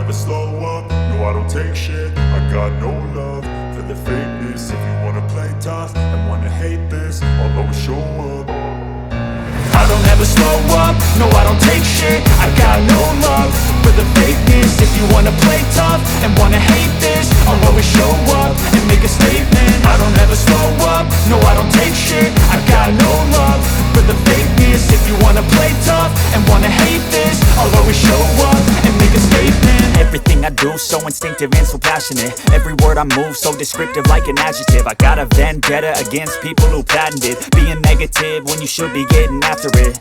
never slow up, no I don't take shit. I got no love for the fakeness. If you wanna play tough and wanna hate this, I'll always show up. I don't ever slow up, no I don't take shit. I got no love for the fakeness. If you wanna play tough and wanna hate this, I'll always show up and make a statement. I don't ever slow up, no I don't take shit. I got no love for the fakeness. If you wanna play tough and wanna hate this, I'll always show up and make a statement. Everything I do so instinctive and so passionate. Every word I move so descriptive like an adjective. I got a vendetta against people who patented being negative when you should be getting after it.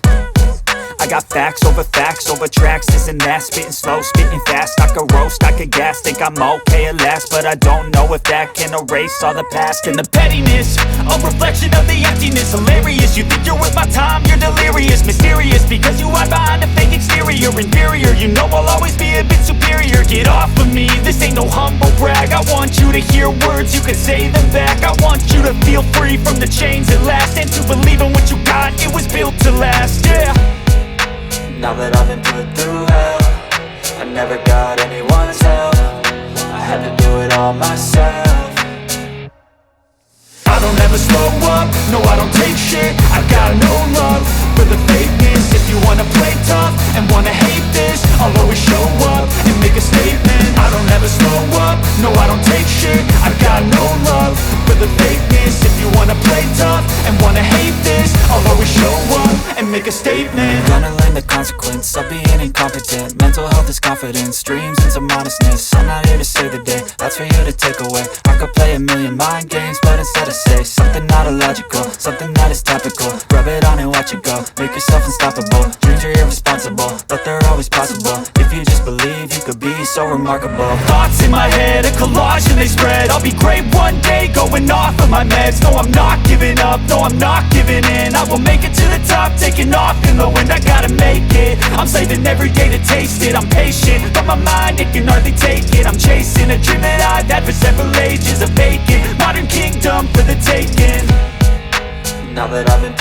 I got facts over tracks, this and that. Spitting slow, spitting fast, I could roast, I could gas. Think I'm okay at last, but I don't know if that can erase all the past. And the pettiness, a reflection of the emptiness. Hilarious, you think you're worth my time, you're delirious. Mysterious, because you hide behind a fake exterior. Inferior, you know I'll always be a bit superior. Get off of me, this ain't no humble brag. I want you to hear words, you can say them back. I want you to feel free from the chains at last, and to believe in what you got, it was built to last, yeah. Now that I've been put through hell, I never got anyone's help. I had to do it all myself. I don't ever slow up, no I don't take shit. I got no love for the fakeness. If you wanna play tough and wanna hate this, I'll always show up and make a statement. I don't ever slow up, no I don't take shit. I got no love for the fakeness. If you wanna play tough and wanna hate this, I'll always show up and make a statement. Gonna learn the consequence of being incompetent. Mental health is confidence, dreams and some honestness. I'm not here to save the day, that's for you to take away. I could play a million mind games, but instead I say something not illogical, something that is topical. Rub it on and watch it go, make yourself unstoppable. Dreams are irresponsible, but they're always possible. If you just believe, you could be so remarkable. Thoughts in my head, a collage and they spread. I'll be great one day, going off of my meds. No, I'm not giving up, no, I'm not giving in. I will make it to the top, taking off in the wind. I gotta make it, I'm saving every day to taste it. I'm patient, but my mind, it can hardly take it. I'm chasing a dream that I've had for several ages. A vacant, modern kingdom for the taking. Now that I've been